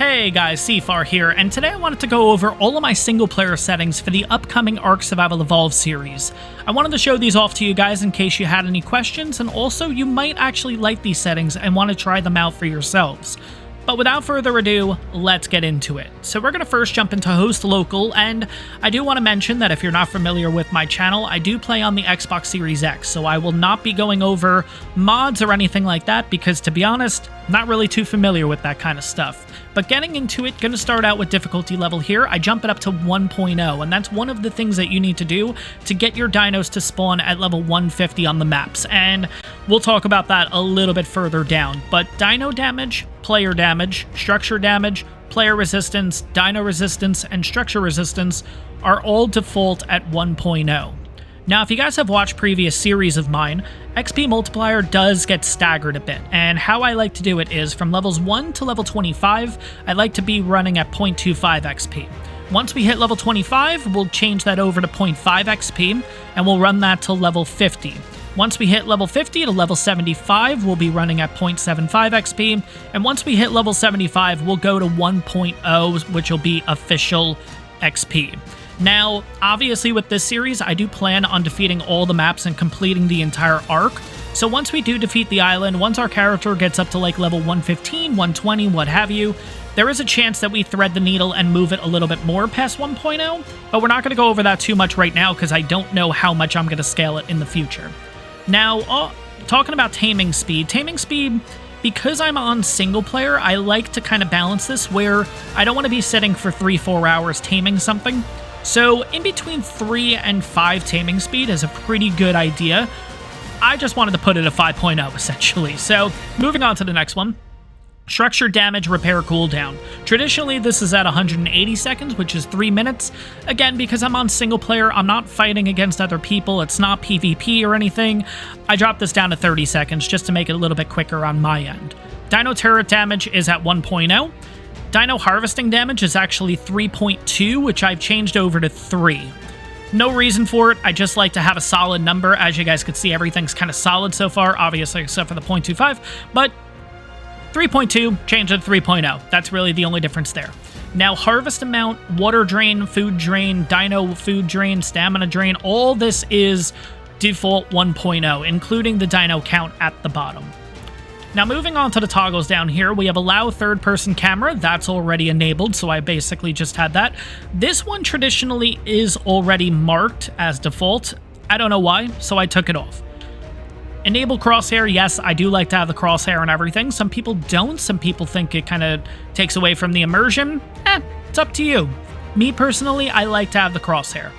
Hey guys, CFAR here, and today I wanted to go over all of my single-player settings for the upcoming ARK Survival Evolved series. I wanted to show these off to you guys in case you had any questions, and also you might actually like these settings and want to try them out for yourselves. But without further ado, let's get into it. So we're going to first jump into Host Local, and I do want to mention that if you're not familiar with my channel, I do play on the Xbox Series X, so I will not be going over mods or anything like that because, to be honest, not really too familiar with that kind of stuff. But getting into it, going to start out with difficulty level here. I jump it up to 1.0, and that's one of the things that you need to do to get your dinos to spawn at level 150 on the maps, and we'll talk about that a little bit further down. But dino damage, player damage, structure damage, player resistance, dino resistance, and structure resistance are all default at 1.0. Now, if you guys have watched previous series of mine, XP multiplier does get staggered a bit, and how I like to do it is from levels 1 to level 25, I like to be running at 0.25 XP. Once we hit level 25, we'll change that over to 0.5 XP, and we'll run that till level 50. Once we hit level 50 to level 75, we'll be running at 0.75 XP, and once we hit level 75, we'll go to 1.0, which will be official XP. Now, obviously with this series, I do plan on defeating all the maps and completing the entire ARK. So once we do defeat the island, once our character gets up to like level 115, 120, what have you, there is a chance that we thread the needle and move it a little bit more past 1.0, but we're not going to go over that too much right now because I don't know how much I'm going to scale it in the future. Now, talking about taming speed, because I'm on single player, I like to kind of balance this where I don't want to be sitting for 3-4 hours taming something. So in between 3 and 5 taming speed is a pretty good idea. I just wanted to put it at 5.0 essentially. So moving on to the next one. Structure damage repair cooldown. Traditionally, this is at 180 seconds, which is 3 minutes. Again, because I'm on single player, I'm not fighting against other people, it's not PvP or anything. I dropped this down to 30 seconds just to make it a little bit quicker on my end. Dino turret damage is at 1.0. Dino harvesting damage is actually 3.2, which I've changed over to 3. No reason for it, I just like to have a solid number. As you guys can see, everything's kind of solid so far, obviously except for the 0.25, but 3.2, change it to 3.0. That's really the only difference there. Now, harvest amount, water drain, food drain, dino food drain, stamina drain, all this is default 1.0, including the dino count at the bottom. Now, moving on to the toggles down here, we have allow third-person camera. That's already enabled, so I basically just had that. This one traditionally is already marked as default. I don't know why, so I took it off. Enable crosshair, yes, I do like to have the crosshair and everything. Some people don't. Some people think it kind of takes away from the immersion. It's up to you. Me, personally, I like to have the crosshair.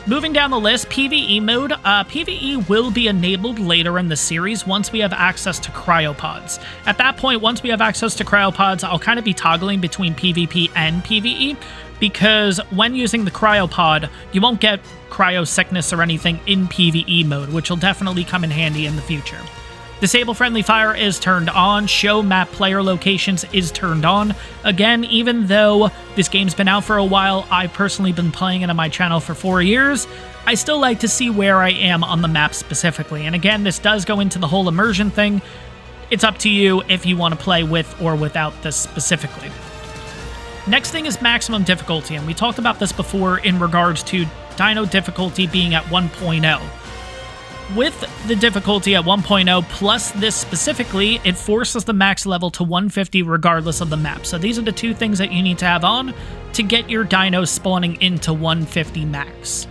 Moving down the list, PvE mode. PvE will be enabled later in the series once we have access to cryopods. At that point, once we have access to cryopods, I'll kind of be toggling between PvP and PvE, because when using the cryopod, you won't get cryo sickness or anything in PvE mode, which will definitely come in handy in the future. Disable friendly fire is turned on. Show map player locations is turned on. Again, even though this game's been out for a while, I've personally been playing it on my channel for 4 years, I still like to see where I am on the map specifically. And again, this does go into the whole immersion thing. It's up to you if you want to play with or without this specifically. Next thing is maximum difficulty, and we talked about this before in regards to dino difficulty being at 1.0. With the difficulty at 1.0 plus this specifically, it forces the max level to 150 regardless of the map. So these are the two things that you need to have on to get your dinos spawning into 150 max.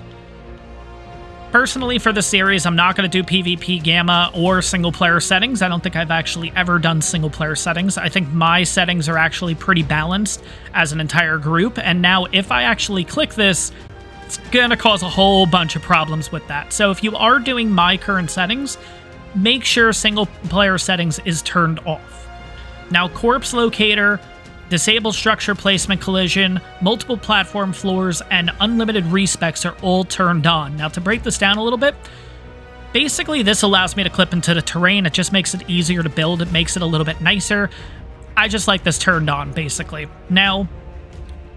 Personally, for the series, I'm not going to do PvP gamma or single player settings. I don't think I've actually ever done single player settings. I think my settings are actually pretty balanced as an entire group. And now if I actually click this, it's going to cause a whole bunch of problems with that. So if you are doing my current settings, make sure single player settings is turned off. Now, corpse locator, disable structure placement collision, multiple platform floors, and unlimited respecs are all turned on. Now, to break this down a little bit, basically this allows me to clip into the terrain. It just makes it easier to build. It makes it a little bit nicer. I just like this turned on, basically. Now,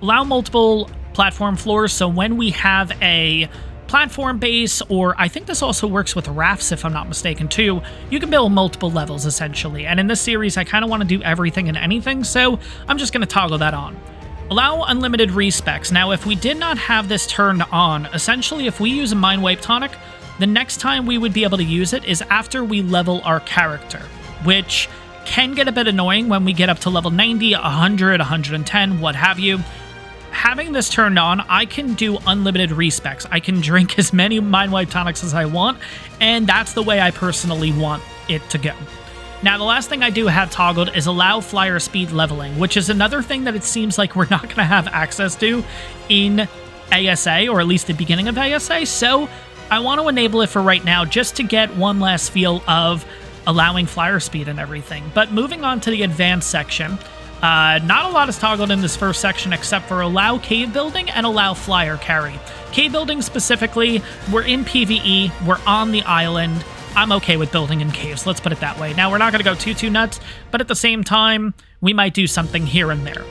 allow multiple platform floors, so when we have a platform base, or I think this also works with rafts if I'm not mistaken too. You can build multiple levels essentially, and in this series I kind of want to do everything and anything, so I'm just going to toggle that on. Allow unlimited respecs. Now if we did not have this turned on, essentially if we use a Mind Wipe tonic, the next time we would be able to use it is after we level our character, which can get a bit annoying when we get up to level 90, 100, 110, what have you. Having this turned on, I can do unlimited respecs. I can drink as many Mind Wipe tonics as I want, and that's the way I personally want it to go. Now, the last thing I do have toggled is allow flyer speed leveling, which is another thing that it seems like we're not going to have access to in ASA, or at least the beginning of ASA, so I want to enable it for right now just to get one last feel of allowing flyer speed and everything. But moving on to the advanced section, not a lot is toggled in this first section except for allow cave building and allow flyer carry. Cave building specifically, we're in PvE, we're on the island. I'm okay with building in caves, let's put it that way. Now, we're not going to go too nuts, but at the same time, we might do something here and there.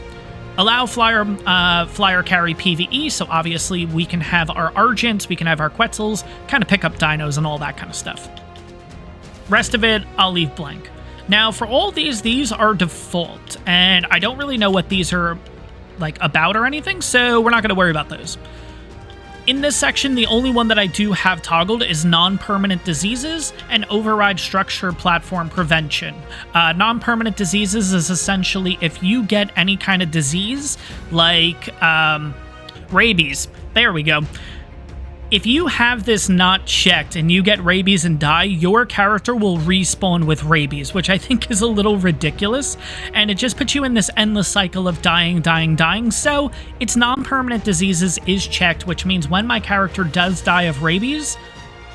Allow flyer carry PvE, so obviously we can have our Argents, we can have our Quetzals, kind of pick up dinos and all that kind of stuff. Rest of it, I'll leave blank. Now, for all these are default, and I don't really know what these are like about or anything, so we're not going to worry about those. In this section, the only one that I do have toggled is non-permanent diseases and override structure platform prevention. Non-permanent diseases is essentially if you get any kind of disease, like rabies. There we go. If you have this not checked and you get rabies and die, your character will respawn with rabies, which I think is a little ridiculous, and it just puts you in this endless cycle of dying. So its non-permanent diseases is checked, which means when my character does die of rabies,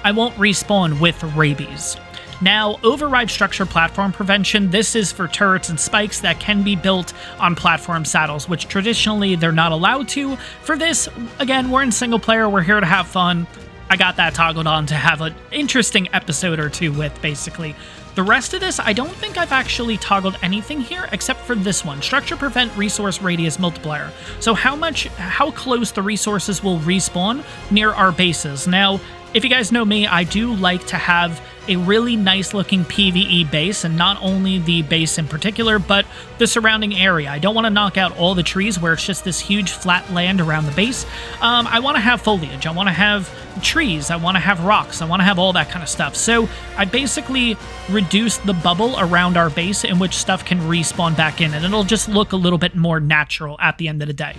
I won't respawn with rabies. Now, override structure platform prevention, this is for turrets and spikes that can be built on platform saddles, which traditionally they're not allowed to. For this, again, we're in single player, we're here to have fun. I got that toggled on to have an interesting episode or two with, basically. The rest of this, I don't think I've actually toggled anything here except for this one, structure prevent resource radius multiplier. So how close the resources will respawn near our bases. Now, if you guys know me, I do like to have a really nice looking PvE base, and not only the base in particular, but the surrounding area. I don't want to knock out all the trees where it's just this huge flat land around the base. I want to have foliage, I want to have trees, I want to have rocks, I want to have all that kind of stuff. So I basically reduce the bubble around our base in which stuff can respawn back in, and it'll just look a little bit more natural at the end of the day.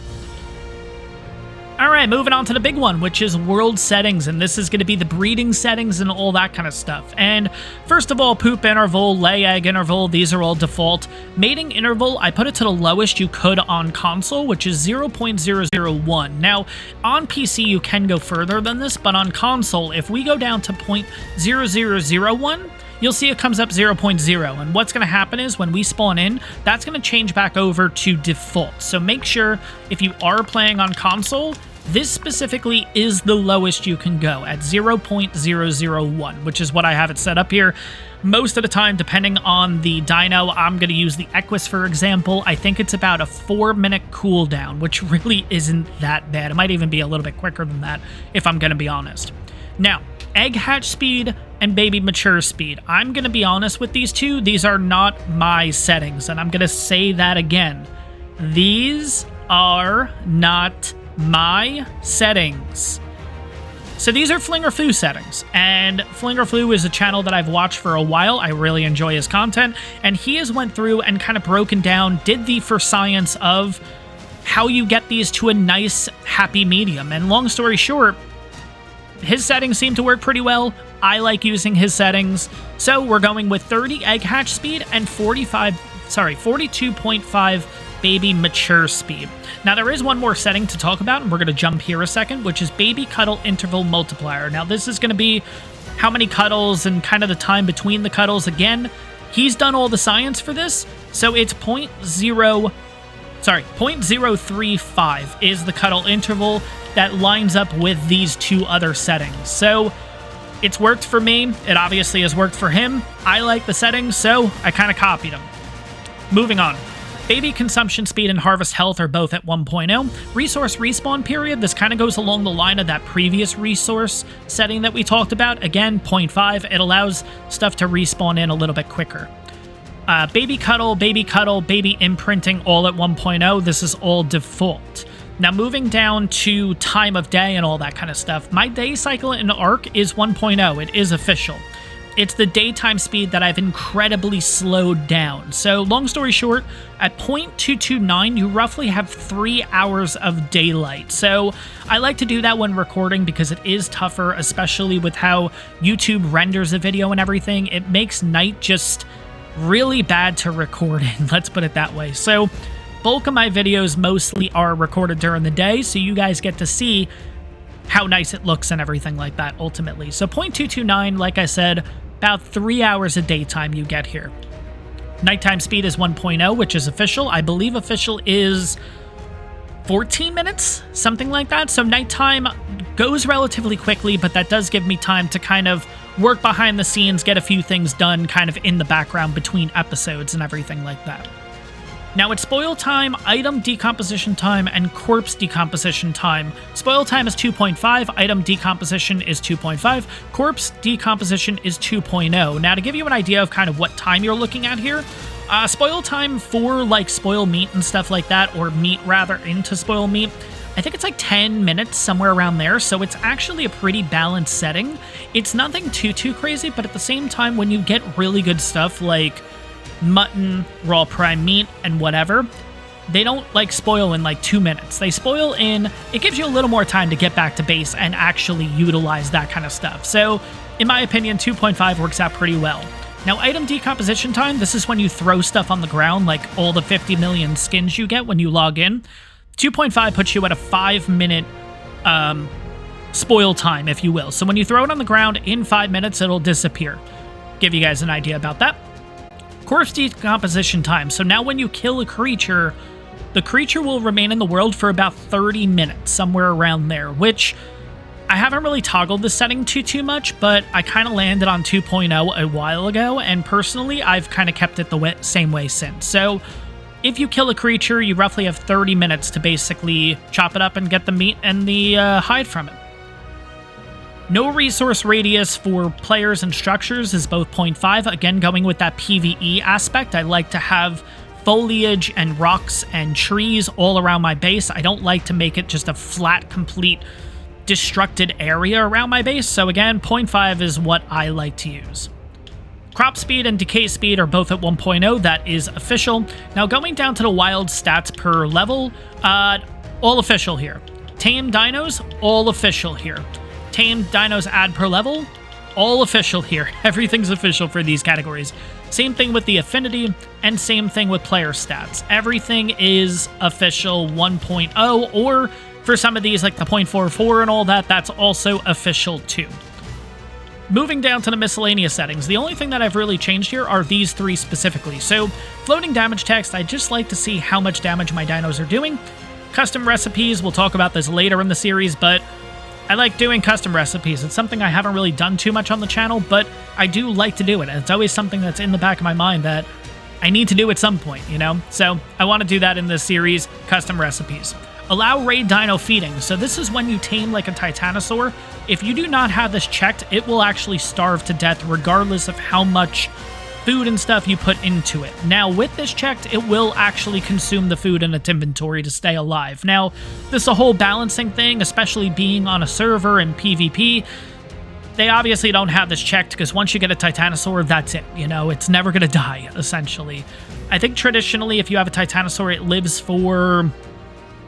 Alright, moving on to the big one, which is world settings, and this is going to be the breeding settings and all that kind of stuff. And first of all, poop interval, lay egg interval, these are all default. Mating interval, I put it to the lowest you could on console, which is 0.001. Now, on PC you can go further than this, but on console, if we go down to 0.0001, you'll see it comes up 0.0, and what's going to happen is when we spawn in, that's going to change back over to default. So make sure if you are playing on console, this specifically is the lowest you can go at 0.001, which is what I have it set up here. Most of the time, depending on the dino, I'm going to use the Equus, for example. I think it's about a 4-minute cooldown, which really isn't that bad. It might even be a little bit quicker than that, if I'm going to be honest. Now, egg hatch speed and baby mature speed. I'm going to be honest with these two. These are not my settings, and I'm going to say that again. These are not my settings. So these are Flingerflu settings, and Flingerflu is a channel that I've watched for a while. I really enjoy his content, and he has went through and kind of broken down, did the for science of how you get these to a nice, happy medium. And long story short, his settings seem to work pretty well. I like using his settings. So we're going with 30 egg hatch speed and 42.5 baby mature speed. Now there is one more setting to talk about, and we're going to jump here a second, which is baby cuddle interval multiplier. Now this is going to be how many cuddles and kind of the time between the cuddles. Again, he's done all the science for this, so it's 0.035 is the cuddle interval that lines up with these two other settings. So it's worked for me. It obviously has worked for him. I like the settings, so I kind of copied them. Moving on. Baby consumption speed and harvest health are both at 1.0. Resource respawn period, this kind of goes along the line of that previous resource setting that we talked about. Again, 0.5, it allows stuff to respawn in a little bit quicker. Baby cuddle, baby imprinting, all at 1.0. This is all default. Now, moving down to time of day and all that kind of stuff, my day cycle in ARK is 1.0. It is official. It's the daytime speed that I've incredibly slowed down. So, long story short, at 0.229, you roughly have 3 hours of daylight. So, I like to do that when recording because it is tougher, especially with how YouTube renders a video and everything. It makes night just really bad to record in, let's put it that way. So, bulk of my videos mostly are recorded during the day, so you guys get to see how nice it looks and everything like that, ultimately. So 0.229, like I said, about 3 hours of daytime you get here. Nighttime speed is 1.0, which is official. I believe official is 14 minutes, something like that. So nighttime goes relatively quickly, but that does give me time to kind of work behind the scenes, get a few things done kind of in the background between episodes and everything like that. Now, it's spoil time, item decomposition time, and corpse decomposition time. Spoil time is 2.5, item decomposition is 2.5, corpse decomposition is 2.0. Now, to give you an idea of kind of what time you're looking at here, spoil time for, like, spoil meat and stuff like that, or meat, rather, into spoil meat, I think it's like 10 minutes, somewhere around there, so it's actually a pretty balanced setting. It's nothing too crazy, but at the same time, when you get really good stuff like mutton, raw prime meat, and whatever, they don't like spoil in like 2 minutes. They spoil in, it gives you a little more time to get back to base and actually utilize that kind of stuff. So, in my opinion, 2.5 works out pretty well. Now, item decomposition time, this is when you throw stuff on the ground, like all the 50 million skins you get when you log in. 2.5 puts you at a 5-minute spoil time, if you will. So when you throw it on the ground, in 5 minutes, it'll disappear. Give you guys an idea about that. Corpse decomposition time. So now when you kill a creature, the creature will remain in the world for about 30 minutes, somewhere around there, which I haven't really toggled the setting too much, but I kind of landed on 2.0 a while ago, and personally, I've kind of kept it the same way since. So if you kill a creature, you roughly have 30 minutes to basically chop it up and get the meat and the hide from it. No resource radius for players and structures is both 0.5. Again, going with that PvE aspect, I like to have foliage and rocks and trees all around my base. I don't like to make it just a flat, complete, destructed area around my base. So again, 0.5 is what I like to use. Crop speed and decay speed are both at 1.0. That is official. Now, going down to the wild stats per level, all official here. Tame dinos, all official here. Tame dinos add per level, all official here. Everything's official for these categories. Same thing with the affinity, and same thing with player stats. Everything is official 1.0, or for some of these, like the 0.44 and all that, that's also official too. Moving down to the miscellaneous settings, the only thing that I've really changed here are these three specifically. So, floating damage text, I just like to see how much damage my dinos are doing. Custom recipes, we'll talk about this later in the series, but I like doing custom recipes. It's something I haven't really done too much on the channel, but I do like to do it. And it's always something that's in the back of my mind that I need to do at some point, you know? So I want to do that in this series, custom recipes. Allow raid dino feeding. So this is when you tame like a titanosaur. If you do not have this checked, it will actually starve to death regardless of how much food and stuff you put into it. Now, with this checked, it will actually consume the food in its inventory to stay alive. Now, this is a whole balancing thing, especially being on a server in PvP. They obviously don't have this checked because once you get a Titanosaur, that's it. You know, it's never going to die, essentially. I think traditionally, if you have a Titanosaur, it lives for,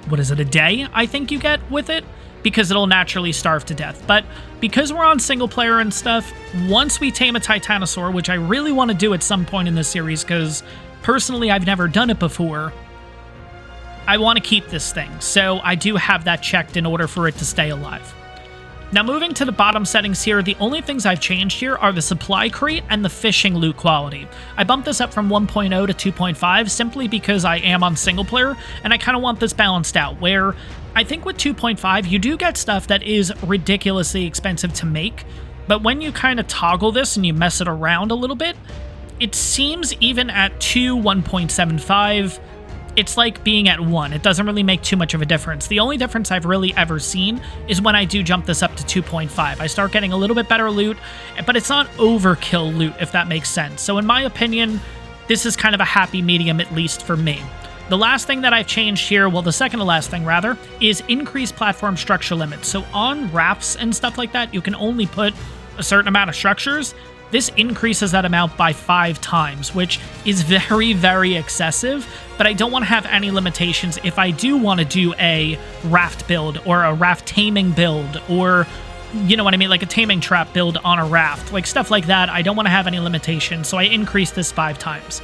what is it, a day, I think you get with it? Because it'll naturally starve to death. But because we're on single player and stuff, once we tame a Titanosaur, which I really want to do at some point in this series, because personally I've never done it before, I want to keep this thing. So I do have that checked in order for it to stay alive. Now moving to the bottom settings here, the only things I've changed here are the supply crate and the fishing loot quality. I bumped this up from 1.0 to 2.5 simply because I am on single player and I kind of want this balanced out, where I think with 2.5 you do get stuff that is ridiculously expensive to make, but when you kind of toggle this and you mess it around a little bit, it seems even at 1.75, it's like being at 1. It doesn't really make too much of a difference. The only difference I've really ever seen is when I do jump this up to 2.5. I start getting a little bit better loot, but it's not overkill loot, if that makes sense. So in my opinion, this is kind of a happy medium, at least for me. The last thing that I've changed here, well, the second to last thing rather, is increased platform structure limits. So on rafts and stuff like that, you can only put a certain amount of structures. This increases that amount by 5 times, which is very, very excessive, but I don't want to have any limitations if I do want to do a raft build or a raft taming build or, you know what I mean, like a taming trap build on a raft, like stuff like that. I don't want to have any limitations, so I increase this 5 times.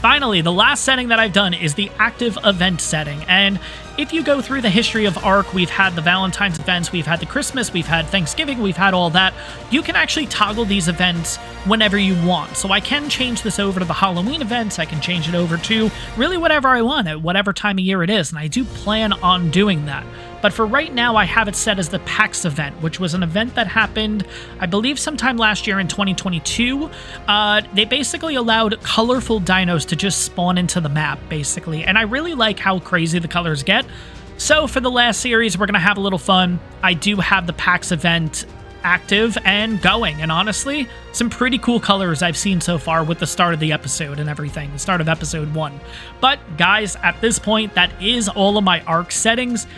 Finally, the last setting that I've done is the active event setting, and if you go through the history of ARK, we've had the Valentine's events, we've had the Christmas, we've had Thanksgiving, we've had all that. You can actually toggle these events whenever you want. So I can change this over to the Halloween events, I can change it over to really whatever I want at whatever time of year it is, and I do plan on doing that. But for right now, I have it set as the PAX event, which was an event that happened, I believe, sometime last year in 2022. They basically allowed colorful dinos to just spawn into the map, basically. And I really like how crazy the colors get. So for the last series, we're going to have a little fun. I do have the PAX event active and going, and honestly, some pretty cool colors I've seen so far with the start of the episode and everything, the start of episode 1. But guys, at this point, that is all of my ARK settings.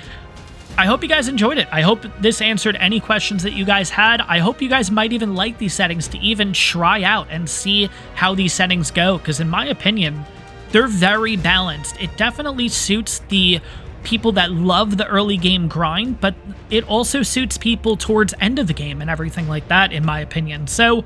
I hope you guys enjoyed it. I hope this answered any questions that you guys had. I hope you guys might even like these settings to even try out and see how these settings go, because in my opinion, they're very balanced. It definitely suits the people that love the early game grind, but it also suits people towards end of the game and everything like that, in my opinion. So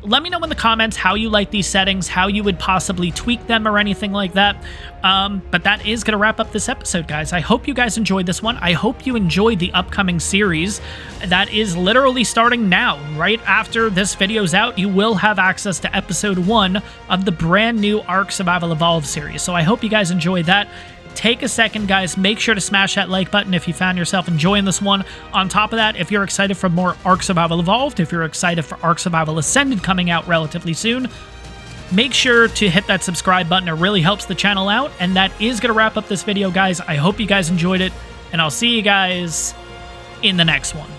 let me know in the comments how you like these settings, how you would possibly tweak them or anything like that. But that is going to wrap up this episode, guys. I hope you guys enjoyed this one. I hope you enjoyed the upcoming series that is literally starting now. Right after this video's out, you will have access to episode 1 of the brand new ARK Survival Evolved series. So I hope you guys enjoyed that. Take a second, guys. Make sure to smash that like button if you found yourself enjoying this one. On top of that, if you're excited for more ARK Survival Evolved, if you're excited for ARK Survival Ascended coming out relatively soon, make sure to hit that subscribe button. It really helps the channel out. And that is going to wrap up this video, guys. I hope you guys enjoyed it, and I'll see you guys in the next one.